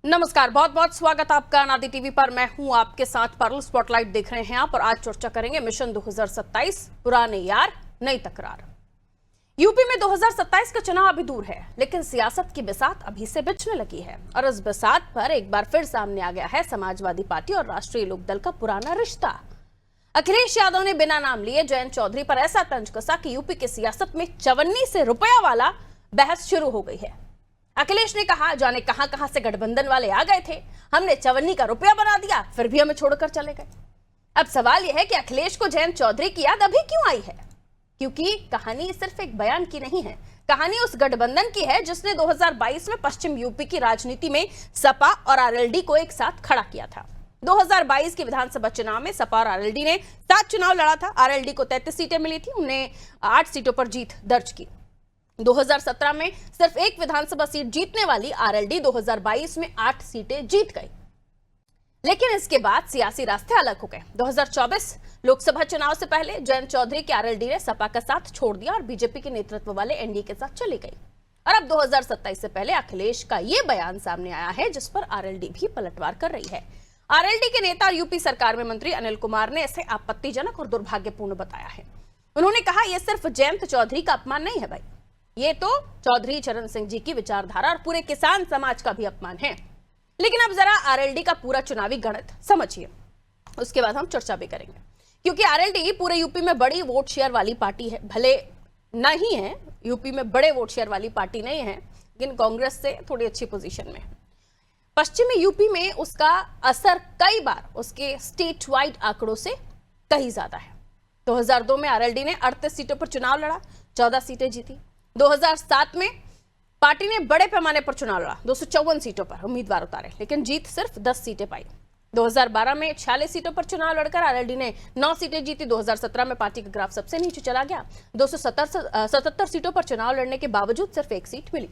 नमस्कार, बहुत बहुत स्वागत आपका अनादि टीवी पर। मैं हूं आपके साथ परल। स्पॉटलाइट देख रहे हैं आप और आज चर्चा करेंगे मिशन 2027, पुराने यार नई तकरार। यूपी में 2027 का चुनाव अभी दूर है, लेकिन सियासत की बिसात अभी से बिछने लगी है और इस बिसात पर एक बार फिर सामने आ गया है समाजवादी पार्टी और राष्ट्रीय लोकदल का पुराना रिश्ता। अखिलेश यादव ने बिना नाम लिए जयंत चौधरी पर ऐसा तंज कसा कि यूपी की सियासत में चवन्नी से रुपया वाला बहस शुरू हो गई है। अखिलेश ने कहा, जाने कहां कहां से गठबंधन वाले आ गए थे, हमने चवन्नी का रुपया बना दिया, फिर भी हमें छोड़कर चले गए। अब सवाल यह है कि अखिलेश को जयंत चौधरी की याद अभी क्यों आई है? क्योंकि कहानी सिर्फ एक बयान की नहीं है, कहानी उस गठबंधन की है जिसने 2022 में पश्चिम यूपी की राजनीति में सपा और आरएलडी को एक साथ खड़ा किया था। 2022 के विधानसभा चुनाव में सपा और आरएलडी ने 7 चुनाव लड़ा था। आरएलडी को 33 सीटें मिली थी, उन्हें 8 सीटों पर जीत दर्ज की। 2017 में सिर्फ एक विधानसभा सीट जीतने वाली आरएलडी 2022 में 8 सीटें जीत गई। लेकिन इसके बाद सियासी रास्ते अलग हो गए। 2024 लोकसभा चुनाव से पहले जयंत चौधरी की आरएलडी ने सपा का साथ छोड़ दिया और बीजेपी के नेतृत्व वाले एनडीए के साथ चली गई। और अब 2027 से पहले अखिलेश का यह बयान सामने आया है जिस पर आरएलडी भी पलटवार कर रही है। आरएलडी के नेता और यूपी सरकार में मंत्री अनिल कुमार ने इसे आपत्तिजनक और दुर्भाग्यपूर्ण बताया है। उन्होंने कहा, यह सिर्फ जयंत चौधरी का अपमान नहीं है भाई, ये तो चौधरी चरण सिंह जी की विचारधारा और पूरे किसान समाज का भी अपमान है। लेकिन अब जरा आरएलडी का पूरा चुनावी गणित समझिए, उसके बाद हम चर्चा भी करेंगे। क्योंकि आरएलडी पूरे यूपी में बड़ी वोट शेयर वाली पार्टी है, भले नहीं है यूपी में बड़े वोट शेयर वाली पार्टी नहीं है, लेकिन कांग्रेस से थोड़ी अच्छी पोजीशन में है। पश्चिमी यूपी में उसका असर कई बार उसके स्टेट वाइड आंकड़ों से कहीं ज्यादा है। 2002 में आरएलडी ने 38 सीटों पर चुनाव लड़ा, 14 सीटें जीती। 2007 में पार्टी ने बड़े पैमाने पर चुनाव लड़ा, 254 सीटों पर उम्मीदवार उतारे, लेकिन जीत सिर्फ 10 सीटें पाई। 2012 में 46 सीटों पर चुनाव लड़कर आरएलडी ने 9 सीटें जीती। 2017 में पार्टी का ग्राफ सबसे नीचे चला गया, 277 सीटों पर चुनाव लड़ने के बावजूद सिर्फ 1 सीट मिली।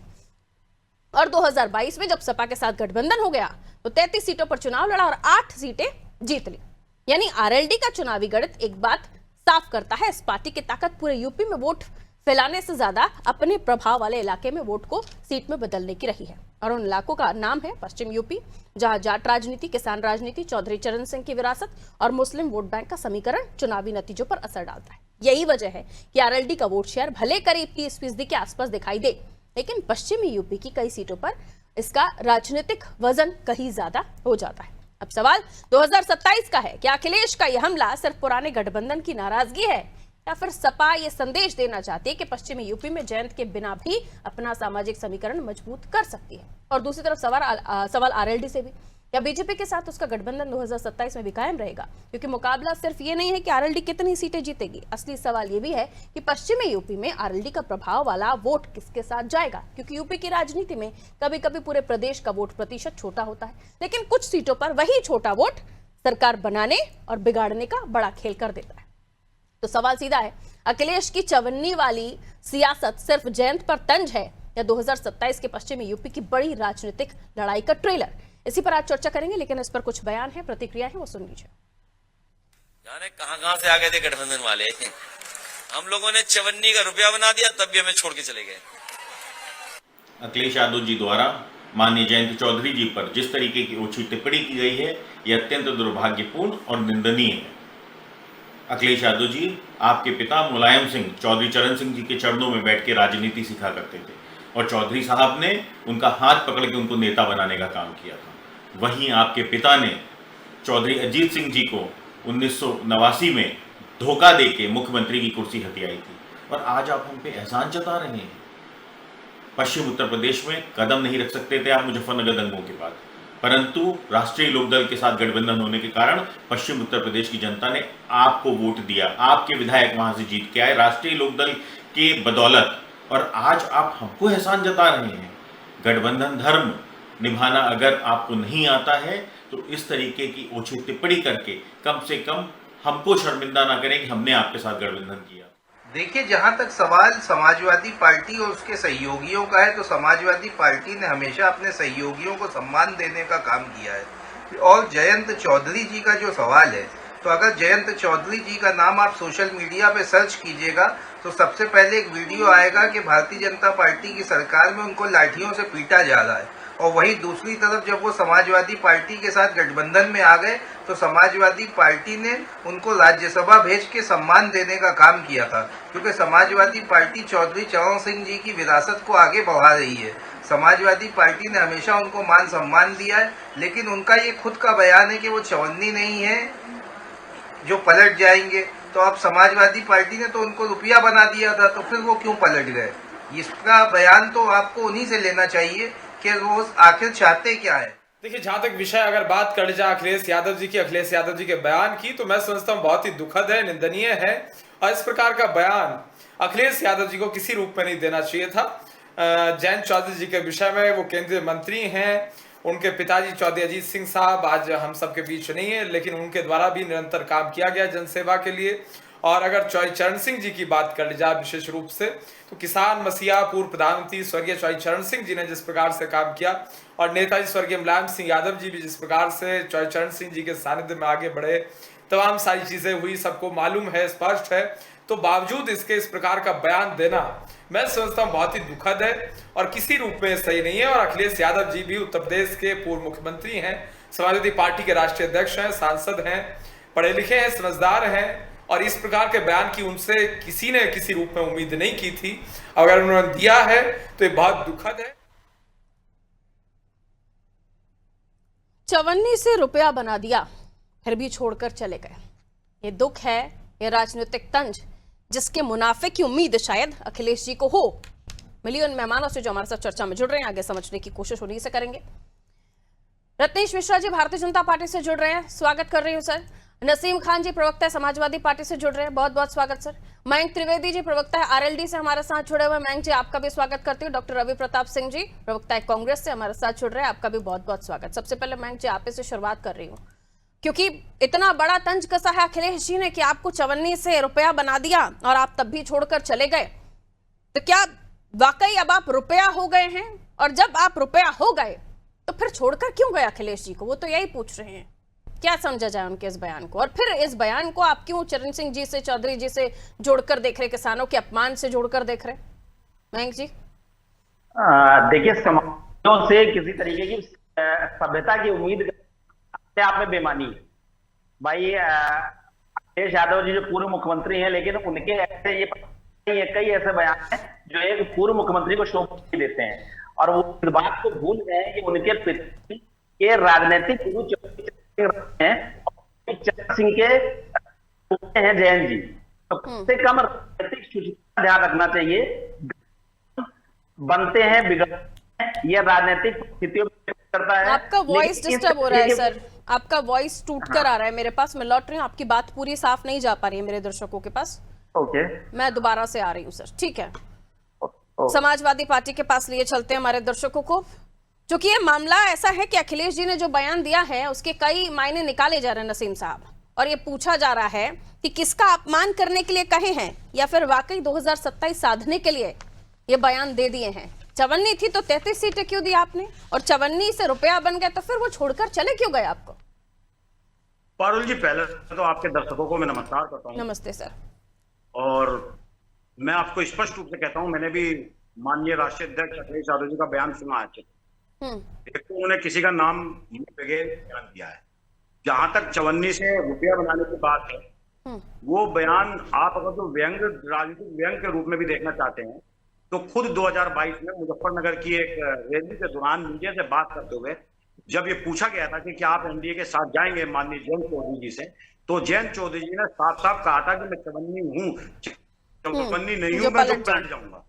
और 2022 में जब सपा के साथ गठबंधन हो गया तो 33 सीटों पर चुनाव लड़ा और 8 सीटें जीत ली। यानी आरएलडी का चुनावी गणित एक बात साफ करता है, इस पार्टी की ताकत पूरे यूपी में वोट फैलाने से ज्यादा अपने प्रभाव वाले इलाके में वोट को सीट में बदलने की रही है। और उन इलाकों का नाम है पश्चिम यूपी, जहां जाट राजनीति, किसान राजनीति, चौधरी चरण सिंह की विरासत और मुस्लिम वोट बैंक का समीकरण चुनावी नतीजों पर असर डालता है। यही वजह है कि आरएलडी का वोट शेयर भले करीब 30% के आसपास दिखाई दे, लेकिन पश्चिमी यूपी की कई सीटों पर इसका राजनीतिक वजन कहीं ज्यादा हो जाता है। अब सवाल 2027 का है कि अखिलेश का यह हमला सिर्फ पुराने गठबंधन की नाराजगी है या फिर सपा ये संदेश देना चाहती है कि पश्चिमी यूपी में जयंत के बिना भी अपना सामाजिक समीकरण मजबूत कर सकती है। और दूसरी तरफ सवाल आरएलडी से भी, या बीजेपी के साथ उसका गठबंधन 2027 में भी कायम रहेगा? क्योंकि मुकाबला सिर्फ ये नहीं है कि आरएलडी कितनी सीटें जीतेगी, असली सवाल ये भी है कि पश्चिमी यूपी में आरएलडी का प्रभाव वाला वोट किसके साथ जाएगा। क्योंकि यूपी की राजनीति में कभी कभी पूरे प्रदेश का वोट प्रतिशत छोटा होता है, लेकिन कुछ सीटों पर वही छोटा वोट सरकार बनाने और बिगाड़ने का बड़ा खेल कर देता है। तो सवाल सीधा है, अखिलेश की चवन्नी वाली सियासत सिर्फ जयंत पर तंज है या 2027 के पश्चिमी यूपी की बड़ी राजनीतिक लड़ाई का ट्रेलर? इसी पर आज चर्चा करेंगे, लेकिन इस पर कुछ बयान है, प्रतिक्रिया है, वो सुन लीजिए। जाने कहां से आ गए थे गठबंधन वाले, हम लोगों ने चवन्नी का रुपया बना दिया, तब भी हमें छोड़ के चले गए। अखिलेश यादव जी द्वारा माननीय जयंत चौधरी जी पर जिस तरीके की ओछी टिप्पणी की गई है, यह अत्यंत दुर्भाग्यपूर्ण और निंदनीय है। अखिलेश यादव जी आपके पिता मुलायम सिंह चौधरी चरण सिंह जी के चरणों में बैठ के राजनीति सिखा करते थे और चौधरी साहब ने उनका हाथ पकड़ के उनको नेता बनाने का काम किया था। वहीं आपके पिता ने चौधरी अजीत सिंह जी को 1989 में धोखा देके मुख्यमंत्री की कुर्सी हथियाई थी और आज आप हम पे एहसान जता रहे हैं। पश्चिम उत्तर प्रदेश में कदम नहीं रख सकते थे आप मुजफ्फरनगर दंगों के बाद, परंतु राष्ट्रीय लोकदल के साथ गठबंधन होने के कारण पश्चिम उत्तर प्रदेश की जनता ने आपको वोट दिया, आपके विधायक वहां से जीत के आए राष्ट्रीय लोकदल के बदौलत, और आज आप हमको एहसान जता रहे हैं। गठबंधन धर्म निभाना अगर आपको नहीं आता है तो इस तरीके की ओछी टिप्पणी करके कम से कम हमको शर्मिंदा ना करें कि हमने आपके साथ गठबंधन किया। देखिए, जहां तक सवाल समाजवादी पार्टी और उसके सहयोगियों का है, तो समाजवादी पार्टी ने हमेशा अपने सहयोगियों को सम्मान देने का काम किया है। और जयंत चौधरी जी का जो सवाल है, तो अगर जयंत चौधरी जी का नाम आप सोशल मीडिया पे सर्च कीजिएगा तो सबसे पहले एक वीडियो आएगा कि भारतीय जनता पार्टी की सरकार में उनको लाठियों से पीटा जा रहा है और वहीं दूसरी तरफ जब वो समाजवादी पार्टी के साथ गठबंधन में आ गए तो समाजवादी पार्टी ने उनको राज्यसभा भेज के सम्मान देने का काम किया था, क्योंकि समाजवादी पार्टी चौधरी चरण सिंह जी की विरासत को आगे बढ़ा रही है। समाजवादी पार्टी ने हमेशा उनको मान सम्मान दिया है, लेकिन उनका ये खुद का बयान है कि वो चवन्नी नहीं है जो पलट जाएंगे। तो अब समाजवादी पार्टी ने तो उनको रुपया बना दिया था, तो फिर वो क्यों पलट गए? इसका बयान तो आपको उन्हीं से लेना चाहिए कि वो आखिर चाहते क्या है। देखिए, जहां तक विषय अगर बात कर जाए अखिलेश यादव जी के बयान की, तो मैं समझता हूं बहुत ही दुखद है, निंदनीय है, और इस प्रकार का बयान अखिलेश यादव जी को किसी रूप में नहीं देना चाहिए था। जयंत चौधरी जी के विषय में, वो केंद्रीय मंत्री हैं, उनके पिताजी चौधरी अजीत सिंह साहब आज हम सबके बीच नहीं है, लेकिन उनके द्वारा भी निरंतर काम किया गया जनसेवा के लिए। और अगर चरण सिंह जी की बात कर ली जाए विशेष रूप से, तो किसान मसीहा पूर्व प्रधानमंत्री स्वर्गीय चरण सिंह जी ने जिस प्रकार से काम किया, और नेताजी स्वर्गीय मुलायम सिंह यादव जी भी जिस प्रकार से चरण सिंह जी के सानिध्य में आगे बढ़े, तमाम सारी चीजें हुई, सबको मालूम है, स्पष्ट है। तो बावजूद इसके इस प्रकार का बयान देना मैं समझता हूं बहुत ही दुखद है और किसी रूप में सही नहीं है। और अखिलेश यादव जी भी उत्तर प्रदेश के पूर्व मुख्यमंत्री हैं, समाजवादी पार्टी के राष्ट्रीय अध्यक्ष हैं, सांसद हैं, पढ़े लिखे हैं, समझदार हैं, और इस प्रकार के बयान की उनसे किसी ने किसी रूप में उम्मीद नहीं की थी। अगर उन्होंने दिया है तो ये बहुत दुखद है। चवन्नी से रुपया बना दिया, फिर भी छोड़कर चले गए। ये दुख है, ये राजनीतिक तंज जिसके मुनाफे की उम्मीद शायद अखिलेश जी को हो। मिलिए उन मेहमानों से जो हमारे साथ चर्चा में जुड़ रहे हैं, आगे समझने की कोशिश उन्हीं से करेंगे। रत्नेश मिश्रा जी भारतीय जनता पार्टी से जुड़ रहे हैं, स्वागत कर रही हूं सर। नसीम खान जी प्रवक्ता है समाजवादी पार्टी से जुड़ रहे हैं, बहुत बहुत स्वागत सर। मयंक त्रिवेदी जी प्रवक्ता है आरएलडी से हमारे साथ जुड़े हुए, मयंक जी आपका भी स्वागत करती हूँ। डॉक्टर रवि प्रताप सिंह जी प्रवक्ता है कांग्रेस से हमारे साथ जुड़ रहे हैं, आपका भी बहुत बहुत स्वागत। सबसे पहले मयंक जी आप से शुरुआत कर रही हूँ, क्योंकि इतना बड़ा तंज कसा है अखिलेश जी ने कि आपको चवन्नी से रुपया बना दिया और आप तब भी छोड़कर चले गए। तो क्या वाकई अब आप रुपया हो गए हैं? और जब आप रुपया हो गए तो फिर छोड़कर क्यों गए अखिलेश जी को? वो तो यही पूछ रहे हैं। क्या समझा जाए उनके इस बयान को? और फिर इस बयान को आप क्यों चरण सिंह जी से, चौधरी जी से जोड़कर देख रहे, किसानों के अपमान से जोड़कर देख रहे? मयंक जी देखिए, समाजों से किसी तरीके की सभ्यता की उम्मीद आप में बेमानी है भाई। अखिलेश यादव जी जो पूर्व मुख्यमंत्री हैं, लेकिन उनके ऐसे ये कई ऐसे बयान हैं जो एक पूर्व मुख्यमंत्री को शोभा देते हैं, और वो इस बात को भूल गए कि उनके पिता के राजनीतिक गुरु हैं चरण सिंह के हैं जयंत जी। तो कम से कम राजनीतिक सुचिता ध्यान रखना चाहिए। बनते हैं, बिगड़ते हैं, ये राजनीतिक स्थितियों में करता है। आपका वॉइस डिस्टर्ब हो रहा है सर, आपका वॉइस टूट कर आ रहा है मेरे पास। मैं लौट रही हूँ, आपकी बात पूरी साफ नहीं जा पा रही है मेरे दर्शकों के पास। ओके, मैं दोबारा से आ रही हूँ सर, ठीक है। समाजवादी पार्टी के पास लिए चलते हैं हमारे दर्शकों को, क्योंकि ये मामला ऐसा है कि अखिलेश जी ने जो बयान दिया है उसके कई मायने निकाले जा रहे हैं नसीम साहब, और ये पूछा जा रहा है कि किसका अपमान करने के लिए कहे हैं या फिर वाकई 2027 साधने के लिए ये बयान दे दिए हैं। चवन्नी थी तो 33 सीटें क्यों दी आपने, और चवन्नी से रुपया बन गया तो फिर वो छोड़कर चले क्यों गए आपको? पारुल जी, पहले तो आपके दर्शकों को मैं नमस्कार करता हूँ। नमस्ते सर। और मैं आपको स्पष्ट रूप से कहता हूँ, मैंने भी माननीय राष्ट्रीय अध्यक्ष अखिलेश यादव जी का बयान सुना है। एक तो उन्होंने किसी का नाम बगैर बयान दिया है। जहां तक चवन्नी से रुपया बनाने की बात है, वो बयान आप अगर तो राजनीतिक व्यंग के रूप में भी देखना चाहते हैं तो खुद 2022 में मुजफ्फरनगर की एक रैली के दौरान मीडिया से बात करते हुए जब ये पूछा गया था कि क्या आप एनडीए के साथ जाएंगे माननीय जयंत चौधरी जी से, तो जयंत चौधरी जी ने साफ साफ कहा था कि मैं चवन्नी हूँ, चवन्नी नहीं हूँ, मैं जो पलट जाऊंगा।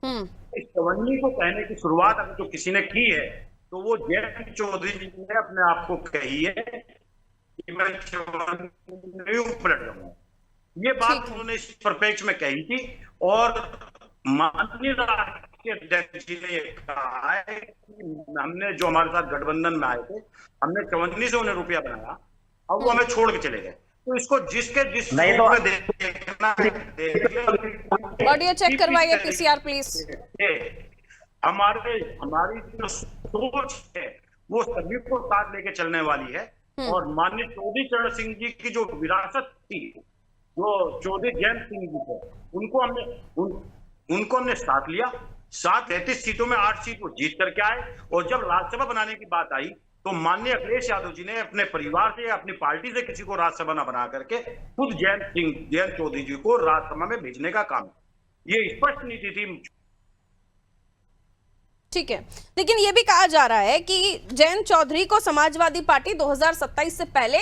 इस चवन्नी को कहने की शुरुआत अगर तो किसी ने की है तो वो जयंत चौधरी जी ने अपने आप को कही है कि मैं चवन्नी नहीं हूँ, पलट जाऊंगा। ये बात उन्होंने इस परिप्रेक्ष्य में कही थी, और माननीय राष्ट्रीय अध्यक्ष जी ने कहा है कि हमने जो हमारे साथ गठबंधन में आए थे, हमने चवन्नी से उन्हें रुपया बनाया, अब वो हमें छोड़ के चले गए। तो इसको जिसके जिस नहीं तो देखना, ऑडियो चेक करवाइए पीसीआर प्लीज। हमारी जो सोच है वो सभी को साथ लेके चलने वाली है, और माननीय चौधरी चरण सिंह जी की जो विरासत थी, जो चौधरी जयंत सिंह जी थे, उनको हमने साथ लिया। 733 सीटों में 8 सीट वो जीत करके आए, और जब राज्यसभा बनाने की बात आई तो माननीय अखिलेश यादव जी ने अपने परिवार से या अपनी पार्टी से किसी को राज्यसभा न बना करके खुद जयंत चौधरी जी को राज्यसभा में भेजने का काम, ये स्पष्ट नीति थी। ठीक है, लेकिन यह भी कहा जा रहा है कि जयंत चौधरी को समाजवादी पार्टी 2027 से पहले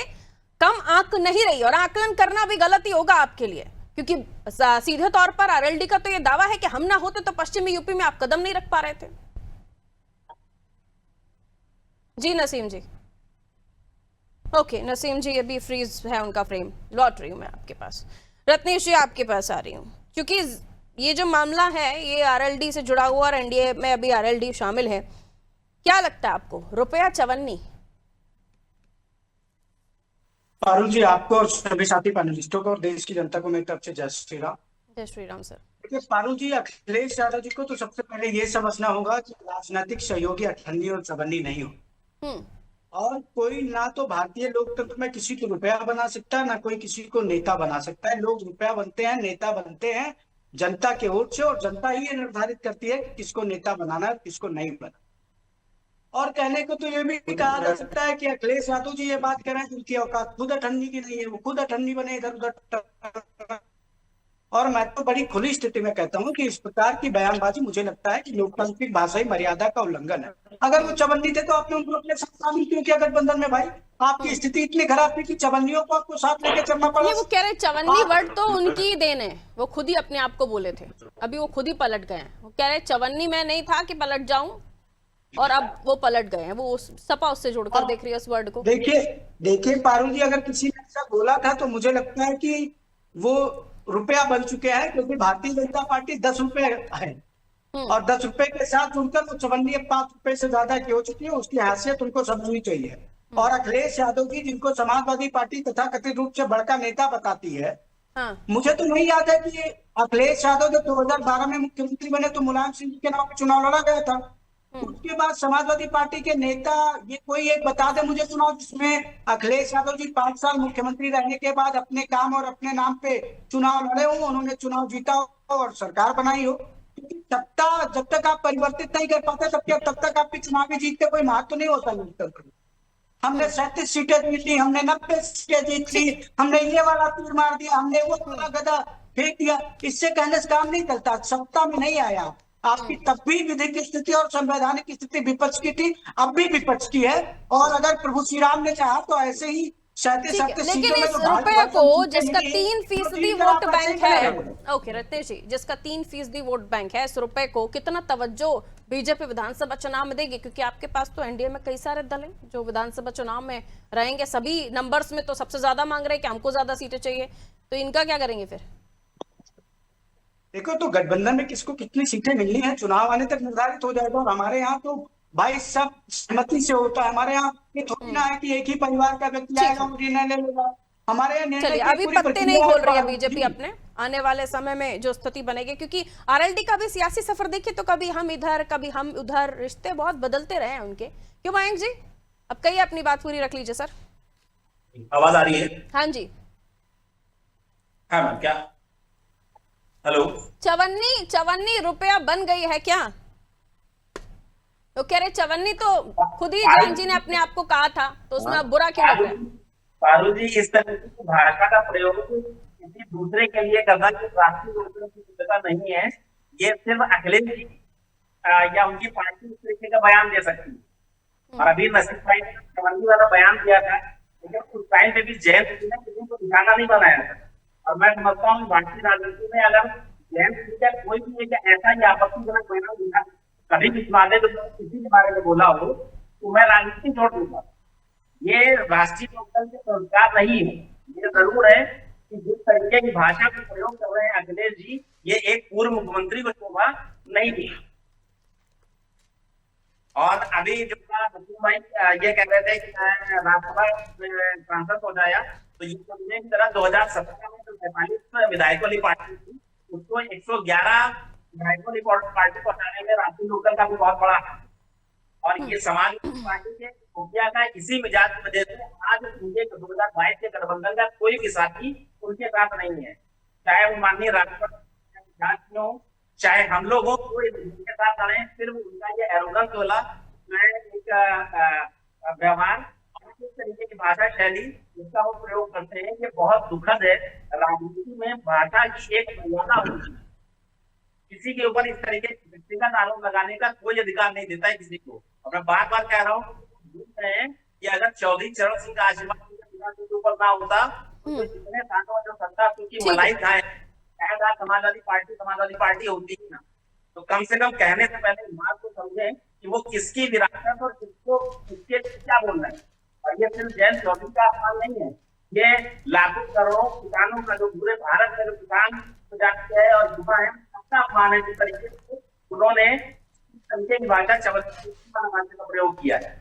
कम आंक नहीं रही, और आकलन करना भी गलत ही होगा आपके लिए, क्योंकि सीधे तौर पर आरएलडी का तो यह दावा है कि हम ना होते तो पश्चिमी यूपी में आप कदम नहीं रख पा रहे थे। जी नसीम जी, ओके नसीम जी, अभी फ्रीज है उनका फ्रेम, लौट रही हूं मैं आपके पास। रत्नेश जी आपके पास आ रही हूं, क्योंकि ये जो मामला है ये आरएलडी से जुड़ा हुआ और एनडीए में अभी आरएलडी शामिल है। क्या लगता है आपको, रुपया चवन्नी? पारुल जी, आपको और सभी साथी पैनलिस्टों को और देश की जनता को मेरी तरफ से जय श्री राम। जय श्री राम सर। देखिए पारुल जी, अखिलेश यादव जी को तो सबसे पहले ये समझना होगा कि राजनीतिक सहयोगी अठन्नी और चवन्नी नहीं हो, और कोई ना तो भारतीय लोकतंत्र में किसी को रुपया बना सकता है, ना कोई किसी को नेता बना सकता है। लोग रुपया बनते हैं, नेता बनते हैं जनता के वोट से, और जनता ही ये निर्धारित करती है कि किसको नेता बनाना है, किसको नहीं बनाना। और कहने को तो ये भी कहा जा सकता है कि अखिलेश यादव जी ये बात कह रहे हैं कि उनकी औकात खुद अठन्नी की नहीं है, वो खुद अठन्नी बने इधर उधर। और मैं तो बड़ी खुली स्थिति में कहता हूं कि इस प्रकार की बयानबाजी मुझे लगता है कि लोकतांत्रिक भाषाई मर्यादा का उल्लंघन है। अगर वो चवन्नी थे तो आपने उनको अपने साथ शामिल क्यों किया गठबंधन में? भाई आपकी स्थिति इतनी खराब थी कि चवन्नियों को आपको साथ लेके चलना पड़ा। वो कह रहे चवन्नी वर्ड तो उनकी देन है, वो खुद ही अपने आप को बोले थे, अभी वो खुद ही पलट गए हैं। वो कह रहे चवन्नी में नहीं था कि पलट जाऊं, और अब वो पलट गए हैं। वो सपा उससे जोड़कर देख रही है उस वर्ड को। देखिए पारुल जी, अगर किसी ने ऐसा बोला था तो मुझे लगता है कि वो रुपया बन चुके हैं, क्योंकि भारतीय जनता पार्टी 10 रुपए है, और 10 रुपए के साथ जुड़कर वो चवन्नी 5 रुपए से ज्यादा की हो चुकी है। उसकी हैसियत उनको समझनी चाहिए। और अखिलेश यादव जी, जिनको समाजवादी पार्टी तथा कथित रूप से बड़का नेता बताती है, मुझे तो नहीं याद है कि अखिलेश यादव जब 2012 में मुख्यमंत्री बने तो मुलायम सिंह के नाम पे चुनाव लड़ा गया था। उसके बाद समाजवादी पार्टी के नेता, ये कोई एक बता दे मुझे चुनाव जिसमें अखिलेश यादव जी 5 साल मुख्यमंत्री रहने के बाद अपने काम और अपने नाम पे चुनाव लड़े हो, उन्होंने चुनाव जीता हो और सरकार बनाई हो। क्योंकि सत्ता जब तक आप परिवर्तित नहीं कर पाते तब तक आपकी चुनावी जीत के कोई महत्व नहीं होता लोकतंत्र में। हमने 37 सीटें जीत ली, हमने 90 सीटें जीत ली, हमने ये वाला तीर मार दिया, हमने वो वाला गदा फेंक दिया। इससे कहने से काम नहीं चलता। सत्ता में नहीं आया, आपकी तब भी विधिक स्थिति और संवैधानिक स्थिति विपक्ष की थी, अब भी विपक्ष की है। और अगर प्रभु श्री राम ने चाहा तो ऐसे ही 37 लेकिन इस रुपये को जिसका 3% वोट बैंक है, ओके रत्नेश जी, जिसका 3% वोट बैंक है, इस रुपए को कितना तवज्जो बीजेपी विधानसभा चुनाव में देगी? क्योंकि आपके पास तो एनडीए में कई सारे दल हैं जो विधानसभा चुनाव में रहेंगे, सभी नंबर्स में तो सबसे ज्यादा मांग रहे हैं कि हमको ज्यादा सीटें चाहिए, तो इनका क्या करेंगे फिर? देखो, तो गठबंधन में किसको कितनी सीटें मिलनी है चुनाव आने तक निर्धारित हो जाएगा। और हमारे यहाँ तो भाई सब सहमति से होता है। हमारे यहाँ ये थोड़ी ना है कि एक ही परिवार का व्यक्ति आएगा और निर्णय ले लेगा। हमारे यहाँ निर्णय अभी पत्ते नहीं खोल रही है बीजेपी अपने, आने वाले समय में जो स्थिति बनेगी, क्योंकि आरएलडी का भी सियासी सफर देखिए तो कभी हम इधर कभी हम उधर, रिश्ते बहुत बदलते रहे हैं उनके। क्यों मयंक जी, अब कहिए अपनी बात पूरी रख लीजिए सर। आवाज आ रही है? हाँ जी। हाँ मैम, क्या? हेलो, चवन्नी रुपया बन गई है क्या? तो कह रहे चवन्नी तो खुद ही जयंत जी ने अपने आप को कहा था, तो उसमें अब बुरा क्यों लग रहा है? पारुल जी, इस तरह की भाषा का प्रयोग किसी दूसरे के लिए करना जो राष्ट्रीय लोकतंत्र की शुद्धता नहीं है, ये सिर्फ अखिलेश जी या उनकी पार्टी इस तरीके का बयान दे सकती है। और अभी नसीम भाई ने चवन्नी वाला बयान दिया था, लेकिन उस टाइम पे भी जयंत जी ने किसी को निशाना नहीं बनाया था। और मैं समझता हूँ भारतीय राजनीति में अगर जयंत जी का कोई भी एक ऐसा ही आपत्तिजनक बयान कभी भी माने तो किसी के बारे में बोला हो तो मैं राजनीति छोड़ दूंगा। ये राष्ट्रीय लोकतंत्र के संस्कार नहीं है। ये जरूर है कि जिस तरीके की भाषा का प्रयोग कर रहे हैं अखिलेश जी, ये एक पूर्व मुख्यमंत्री को शोभा नहीं दी। और अभी जो भाई ये कह रहे थे कि राज्यसभा सांसद हो जाया, तो ये समझने की तरह 2017 में जो 45 विधायकों वाली पार्टी थी उसको 111 विधायकों वाली पार्टी को हटाने में राष्ट्रीय लोकदल का भी बहुत बड़ा है। और ये समाजवादी पार्टी के मुखिया का इसी मिजाज की वजह से आज उनके 2022 के गठबंधन का कोई भी साथी उनके साथ नहीं है, चाहे वो माननीय राष्ट्रपति हो, चाहे हम लोग हो कोई के साथ लड़े, सिर्फ उनका ये एरोगेंस वाला जो है एक व्यवहार और किस तरीके की भाषा शैली जिसका वो प्रयोग करते हैं, ये बहुत दुखद है। राजनीति में भाषा की एक मर्यादा होती है। किसी के ऊपर इस तरीके के व्यक्तिगत आरोप लगाने का कोई अधिकार नहीं देता है किसी को। और मैं बार बार कह रहा हूँ कि अगर चौधरी चरण सिंह का आशीर्वाद के ऊपर ना होता तो जितने सालों जो सत्ता की मलाई खाए शायद समाजवादी पार्टी होती ही ना। तो कम से कम कहने से पहले इस बात को समझें कि वो किसकी विरासत और किसको किसके क्या बोल रहे हैं। और ये सिर्फ जयंत चौधरी का अपमान नहीं है, ये लाखों करोड़ों किसानों का जो पूरे भारत में जो किसान जाति है और युवा है सबका अपमान है। जिस तरीके से उन्होंने भाषा भाषा का प्रयोग किया है।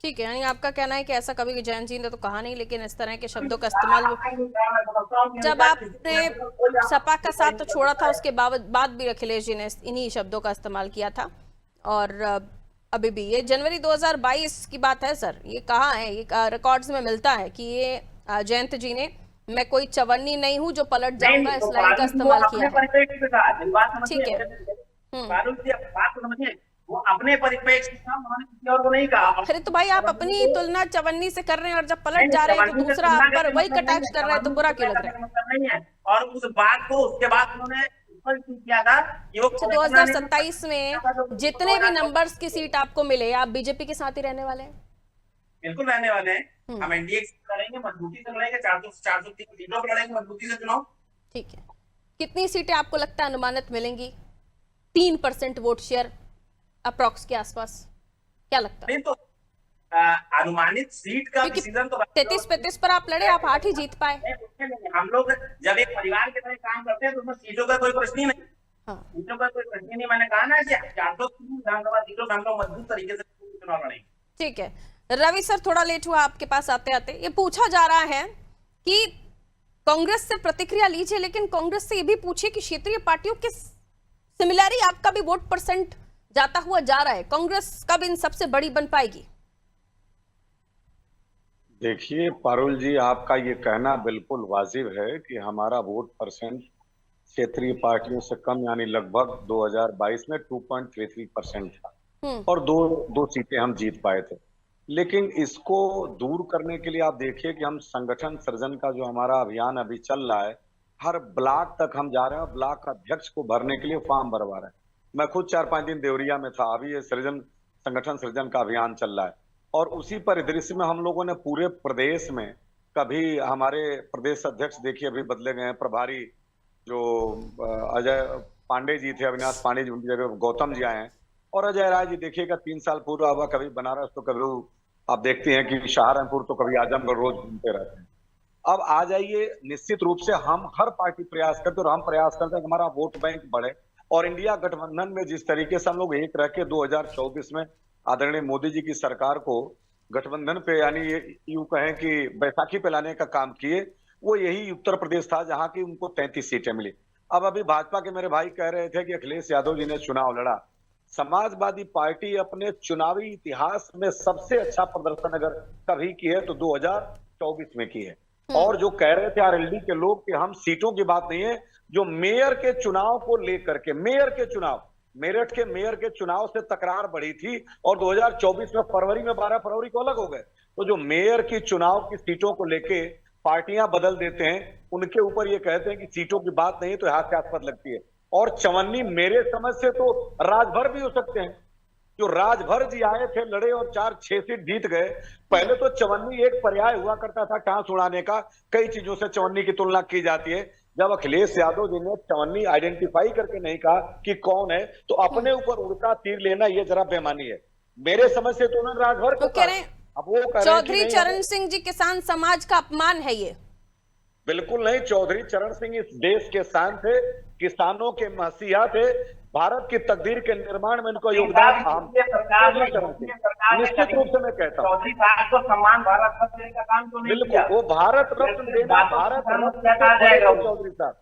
ठीक है, यानी आपका कहना है कि ऐसा कभी जयंत जी ने तो कहा नहीं, लेकिन इस तरह के शब्दों का इस्तेमाल जब आपने सपा का साथ तो छोड़ा था उसके बाद भी अखिलेश जी ने इन्हीं शब्दों का इस्तेमाल किया था। और अभी भी ये जनवरी 2022 की बात है सर, ये कहाँ है, ये रिकॉर्ड्स में मिलता है कि ये जयंत जी ने मैं कोई चवन्नी नहीं हूँ जो पलट जाऊंगा इस लाइन का इस्तेमाल किया है। ठीक है, वो अपने परिप्रेक्ष्य से उन्होंने किसी और को नहीं कहा। अरे तो भाई आप अपनी तुलना चवन्नी से कर रहे हैं और जब पलट जा रहे हैं तो दूसरा आप पर वही कटाक्ष कर रहा है, तो बुरा क्यों लग रहा है? नहीं है। और उस बात को उसके बाद उन्होंने किया था कि वो 2027 में जितने भी नंबर्स की सीट आपको मिले आप बीजेपी के साथ ही रहने वाले हैं? बिल्कुल रहने वाले हैं। हम एनडीए लड़ेंगे, मजबूती से लड़ेंगे, 403 सीटों पर लड़ेंगे मजबूती से चुनाव। ठीक है, कितनी सीटें आपको लगता है अनुमानित मिलेंगी? 3% वोट शेयर अप्रॉक्स के आसपास, क्या लगता है? नहीं तो अनुमानित सीट का डिसीजन तो 33-35 पर आप लड़े, आप 8 ही जीत पाए। हम लोग जब एक परिवार की तरह काम करते हैं तो उसमें सीटों का कोई प्रश्न ही नहीं। हाँ। सीटों का कोई प्रश्न ही नहीं। मैंने कहा ना कि 403 विधानसभा सीटों में हम लोग मजबूत तरीके से चुनाव लड़ेंगे। ठीक है रवि सर, थोड़ा लेट हुआ आपके पास आते आते। ये पूछा जा रहा है कि कांग्रेस से प्रतिक्रिया लीजिए, लेकिन कांग्रेस से ये भी पूछिए कि क्षेत्रीय पार्टियों के सिमिलैरिटी आपका भी वोट परसेंट जाता हुआ जा रहा है, कांग्रेस कब इन सबसे बड़ी बन पाएगी? देखिए पारुल जी, आपका ये कहना बिल्कुल वाजिब है कि हमारा वोट परसेंट क्षेत्रीय पार्टियों से कम, यानी लगभग 2022 में 2.33% था और दो सीटें हम जीत पाए थे। लेकिन इसको दूर करने के लिए आप देखिए कि हम संगठन सृजन का जो हमारा अभियान अभी चल रहा है, हर ब्लॉक तक हम जा रहे हैं, ब्लॉक अध्यक्ष को भरने के लिए फॉर्म भरवा रहे हैं। मैं खुद 4-5 दिन देवरिया में था, अभी ये संगठन सृजन का अभियान चल रहा है। और उसी परिदृश्य में हम लोगों ने पूरे प्रदेश में, कभी हमारे प्रदेश अध्यक्ष देखिए अभी बदले गए हैं, प्रभारी जो अजय पांडे जी थे, अविनाश पांडे जी, उनकी जगह गौतम जी आए हैं। और अजय राय जी देखिएगा 3 साल पूर्व हुआ, कभी बनारस तो कभी आप देखते हैं कि सहारनपुर तो कभी आजमगढ़, रोज घूमते रहते हैं। अब आ जाइए, निश्चित रूप से हम हर पार्टी प्रयास करते और हम प्रयास करते हैं कि हमारा वोट बैंक बढ़े। और इंडिया गठबंधन में जिस तरीके से हम लोग एक रह के 2024 में आदरणीय मोदी जी की सरकार को गठबंधन पे, यानी यूं कहें कि बैसाखी पे लाने का काम किए, वो यही उत्तर प्रदेश था जहां की उनको 33 सीटें मिली। अब अभी भाजपा के मेरे भाई कह रहे थे कि अखिलेश यादव जी ने चुनाव लड़ा। समाजवादी पार्टी अपने चुनावी इतिहास में सबसे अच्छा प्रदर्शन अगर कभी की है तो 2024 में की है। और जो कह रहे थे आरएलडी के लोग कि हम सीटों की बात नहीं है, जो मेयर के चुनाव को लेकर के, मेयर के चुनाव, मेरठ के मेयर के चुनाव से तकरार बढ़ी थी और 2024 में फरवरी में 12 फरवरी को अलग हो गए। तो जो मेयर की चुनाव की सीटों को लेके पार्टियां बदल देते हैं, उनके ऊपर ये कहते हैं कि सीटों की बात नहीं तो हास्यास्पद लगती है। और चवन्नी मेरे समझ से तो राजभर भी हो सकते हैं। जो राजभर जी आए थे, लड़े और 4-6 सीट जीत गए। पहले तो चवन्नी एक पर्याय हुआ करता था टांस उड़ाने का, कई चीजों से चवन्नी की तुलना की जाती है। जब अखिलेश यादव जी ने चवन्नी आइडेंटिफाई करके नहीं कहा कि कौन है, तो अपने ऊपर उड़ता तीर लेना ये जरा बेमानी है। मेरे समझ से तो उन्होंने राजभर को कहा। अब वो चौधरी चरण सिंह जी किसान समाज का अपमान है ये? बिल्कुल नहीं, चौधरी चरण सिंह इस देश के शान थे, किसानों के मसीहा थे, भारत की तकदीर के निर्माण में इनका योगदान निश्चित रूप से मैं कहता हूँ। चौधरी साहब को सम्मान भारत रत्न देने का काम तो नहीं किया। वो भारत रत्न देना, भारत रत्न चौधरी साहब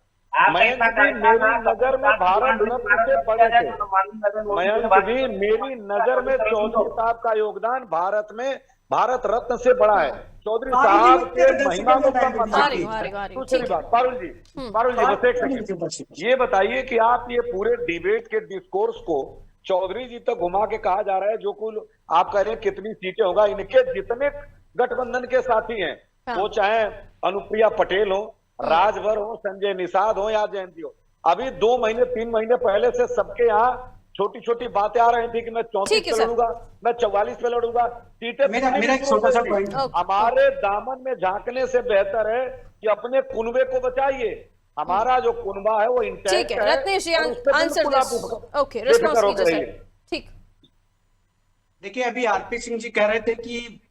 मयंक जी मेरी नजर में भारत रत्न से बड़े थे। मयंक जी मेरी नजर में चौधरी साहब का योगदान भारत में भारत रत्न से बड़ा है। चौधरी साहब के महिमा को कम मत कीजिए। दूसरी बात पारुल जी बस एक सेकंड, ये बताइए कि आप ये पूरे डिबेट के डिस्कोर्स को चौधरी जी तक घुमा के कहा जा रहा है, जो कुल आप कह रहे हैं कितनी सीटें होगा, इनके जितने गठबंधन के साथी हैं, वो चाहे अनुप्रिया पटेल हो, राजभर हो, संजय निषाद हो या जयंती हो, अभी 2 महीने 3 महीने पहले से सबके यहाँ छोटी छोटी बातें आ रही थी कि मैं 34 पे लड़ूंगा, मैं 44 पे लड़ूंगा, सीटें। मेरा एक छोटा सा पॉइंट, हमारे दामन में झांकने से बेहतर है कि अपने कुनबे को बचाइए। हमारा जो कुनबा है वो इंटैक्ट है। रत्नेश जी आंसर ओके, रिस्पांस कीजिए सर। ठीक, देखिए अभी आरपी सिंह जी कह रहे थे कि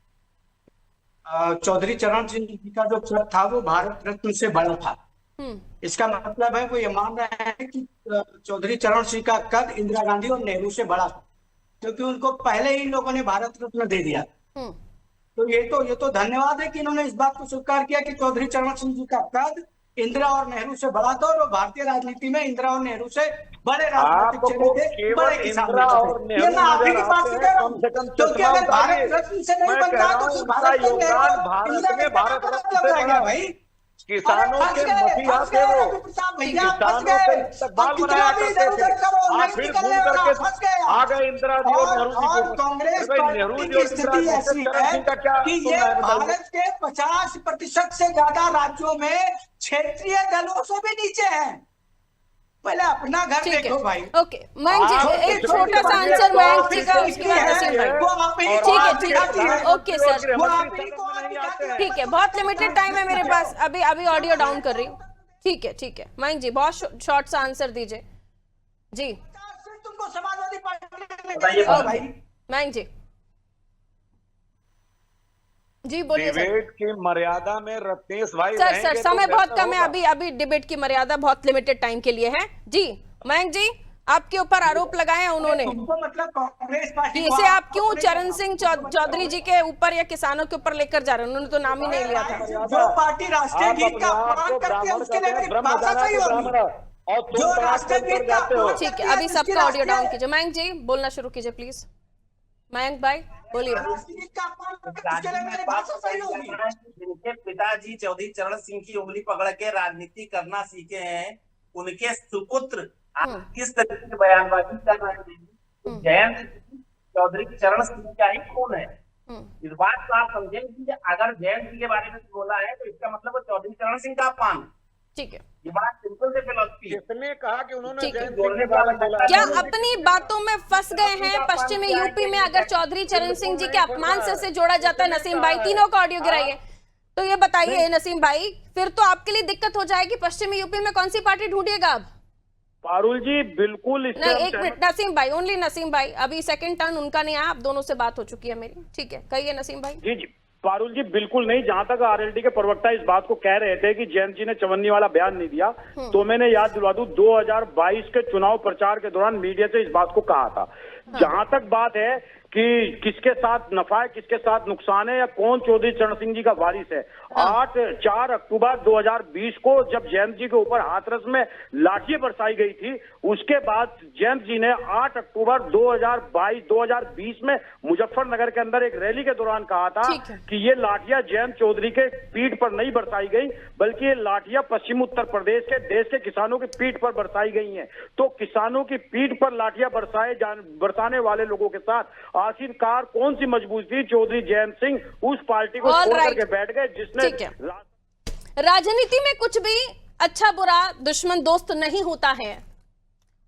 चौधरी चरण सिंह जी का जो पद था वो भारत रत्न से बड़ा था। इसका मतलब है वो ये मान रहे हैं कि चौधरी चरण सिंह का कद इंदिरा गांधी और नेहरू से बड़ा था, क्योंकि उनको पहले ही इन लोगों ने भारत रत्न दे दिया। तो ये तो धन्यवाद है कि इन्होंने इस बात को स्वीकार किया कि चौधरी चरण सिंह जी का कद इंदिरा और नेहरू से बड़ा था, और भारतीय राजनीति में इंदिरा और नेहरू से बड़े राजनीतिक चेहरे थे, बड़े किसान थे। ये मैं आप ही की बात से कह रहा हूँ, क्योंकि अगर भारत रत्न से नहीं बनता तो फिर भारत का इंदिरा के भारत रत्न रहेगा भाई। किसानों के मसीहा थे वो, किसानों के इस्तकबाल बनाया करते थे। आप फिर घूम करके आ गए इंदिरा जी और नेहरू जी को। कांग्रेस पार्टी की स्थिति ऐसी है कि ये भारत के 50% से ज्यादा राज्यों में क्षेत्रीय दलों से भी नीचे हैं। पहले अपना घर देखो भाई। ओके मयंक जी, एक छोटा सा आंसर मयंक जी का, उसके बाद नसीम भाई। ठीक है, ओके सर, ठीक है, बहुत लिमिटेड टाइम है मेरे पास, अभी ऑडियो डाउन कर रही हूँ। ठीक है मयंक जी, बहुत शॉर्ट सा आंसर दीजिए जी। तुमको समाजवादी पार्टी मयंक जी बोलिए सर। डिबेट की मर्यादा में रत्नेश भाई सर समय बहुत कम है, अभी डिबेट की मर्यादा बहुत लिमिटेड टाइम के लिए है जी। मयंक जी, आपके ऊपर आरोप लगाए हैं उन्होंने, मतलब कांग्रेस पार्टी इसे आप क्यों चरण सिंह चौधरी जी के ऊपर या किसानों के ऊपर लेकर जा रहे हैं? उन्होंने तो नाम ही नहीं लिया था। जो पार्टी राष्ट्रीय गीत का अपमान करती है उसके लिए मेरी भाषा सही होगी। जो राष्ट्रीय गीत का, ठीक है, अभी सबका ऑडियो डाउन कीजिए। मयंक जी बोलना शुरू कीजिए प्लीज। मयंक भाई बोलिए। जिनके पिताजी चौधरी चरण सिंह की उंगली पकड़ के राजनीति करना सीखे हैं, उनके सुपुत्र किस तरीके से बयानबाजी कर रहे हैं। जयंत चौधरी चरण सिंह का ही कौन है? इस बात को आप समझें कि अगर जयंत जी के बारे में बोला है तो इसका मतलब चौधरी चरण सिंह का अपमान। ठीक है, ये बात सिंपल से फिलॉसफी है। किसने कहा कि उन्होंने क्या अपनी बातों में फंस गए हैं? पश्चिमी यूपी में अगर चौधरी चरण सिंह जी के अपमान से जोड़ा जाता है, नसीम भाई तीनों का ऑडियो गिराइए, तो ये बताइए नसीम भाई, फिर तो आपके लिए दिक्कत हो जाएगी। पश्चिमी यूपी में कौन सी पार्टी ढूंढिएगा अब? पारुल जी बिल्कुल नहीं, एक मिनट नसीम भाई, ओनली नसीम भाई, अभी सेकंड टर्न उनका नहीं आया, आप दोनों से बात हो चुकी है मेरी। ठीक है, कहिए नसीम भाई। जी पारुल जी बिल्कुल नहीं। जहां तक आरएलडी के प्रवक्ता इस बात को कह रहे थे कि जयंत जी ने चवन्नी वाला बयान नहीं दिया, तो मैंने याद दिलवा दूं 2022 के चुनाव प्रचार के दौरान मीडिया से इस बात को कहा था। जहां तक बात है कि किसके साथ नफा है किसके साथ नुकसान है या कौन चौधरी चरण सिंह जी का वारिस है, 4 अक्टूबर 2020 को जब जयंत जी के ऊपर हाथरस में लाठी बरसाई गई थी, उसके बाद जयंत जी ने 8 अक्टूबर 2020 में मुजफ्फरनगर के अंदर एक रैली के दौरान कहा था कि ये लाठियां जयंत चौधरी के पीठ पर नहीं बरसाई गई, बल्कि ये लाठियां पश्चिम उत्तर प्रदेश के देश के किसानों की पीठ पर बरसाई गई हैं। तो किसानों की पीठ पर लाठियां बरसाने वाले लोगों के साथ आखिरकार कौन सी मजबूती थी? चौधरी जयंत सिंह उस पार्टी को छोड़ करके बैठ गए जिसने। राजनीति में कुछ भी अच्छा बुरा दुश्मन दोस्त नहीं होता है,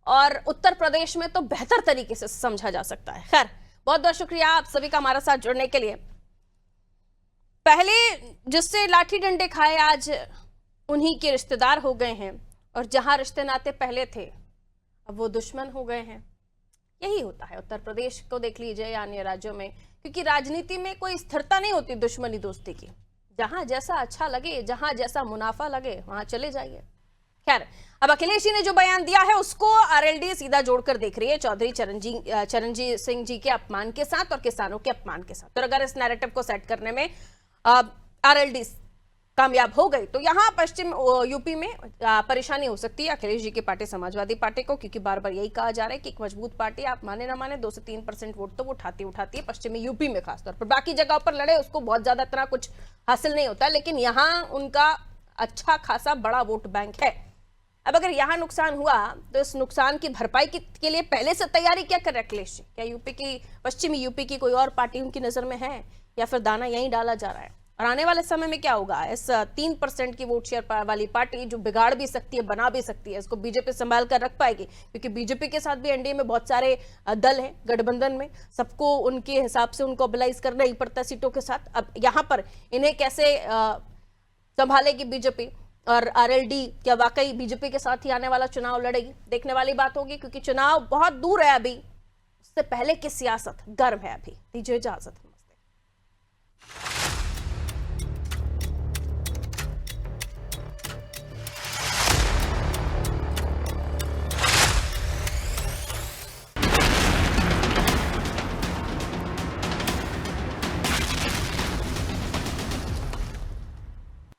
और उत्तर प्रदेश में तो बेहतर तरीके से समझा जा सकता है। खैर, बहुत बहुत शुक्रिया आप सभी का हमारे साथ जुड़ने के लिए। पहले जिससे लाठी डंडे खाए आज उन्हीं के रिश्तेदार हो गए हैं, और जहां रिश्ते नाते पहले थे अब वो दुश्मन हो गए हैं। यही होता है उत्तर प्रदेश को देख लीजिए या अन्य राज्यों में, क्योंकि राजनीति में कोई स्थिरता नहीं होती दुश्मनी दोस्ती की। जहां जैसा अच्छा लगे, जहां जैसा मुनाफा लगे वहां चले जाइए। खैर, अब अखिलेश जी ने जो बयान दिया है उसको आरएलडी सीधा जोड़कर देख रही है चौधरी चरणजीत सिंह जी के अपमान के साथ और किसानों के अपमान के साथ। तो अगर इस नैरेटिव को सेट करने में आरएलडी कामयाब हो गई तो यहाँ पश्चिम यूपी में परेशानी हो सकती है अखिलेश जी की पार्टी समाजवादी पार्टी को, क्योंकि बार बार यही कहा जा रहा है कि एक मजबूत पार्टी, आप माने ना माने 2 से 3% वोट तो वो उठाती है पश्चिमी यूपी में खासतौर पर। बाकी जगह पर लड़े उसको बहुत ज्यादा इतना कुछ हासिल नहीं होता, लेकिन यहाँ उनका अच्छा खासा बड़ा वोट बैंक है। अब अगर यहाँ नुकसान हुआ तो इस नुकसान की भरपाई के लिए पहले से तैयारी क्या कर रहे अखिलेश जी? क्या यूपी की, पश्चिमी यूपी की कोई और पार्टी उनकी नजर में है, या फिर दाना यहीं डाला जा रहा है? और आने वाले समय में क्या होगा? इस 3% की वोट शेयर वाली पार्टी जो बिगाड़ भी सकती है, बना भी सकती है, इसको बीजेपी संभाल कर रख पाएगी? क्योंकि बीजेपी के साथ भी एनडीए में बहुत सारे दल हैं गठबंधन में, सबको उनके हिसाब से उनको मोबिलाइज करना ही पड़ता है सीटों के साथ। अब यहाँ पर इन्हें कैसे संभालेगी बीजेपी? और आरएलडी क्या वाकई बीजेपी के साथ ही आने वाला चुनाव लड़ेगी? देखने वाली बात होगी, क्योंकि चुनाव बहुत दूर है अभी, उससे पहले की सियासत गर्म है अभी। दीजिए इजाजत। नमस्ते।